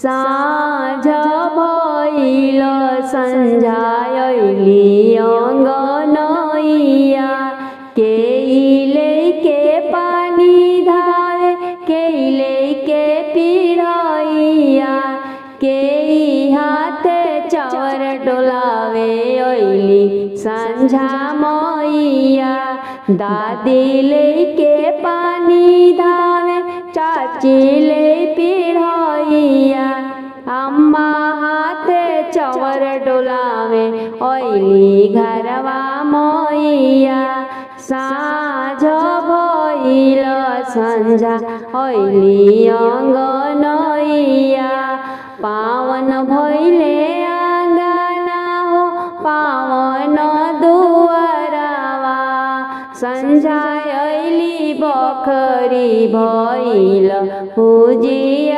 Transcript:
साँझ भइल सन्झायली अङ्गनैया केहीले के पानी धावे केहीले के पिढैया केही हाते चावर डोलावे ऐली सन्झा मैया दादीले के पानी धावे चाचीले पिढैया अम्मा हाथे चावर डोलावे ऐली घरवा मैया साँझ भइल सन्झा ऐली अङ्गनैया पावन भइले आँगना हो पावन दुवरवा सन्झा ऐली बखरी भइल उजिया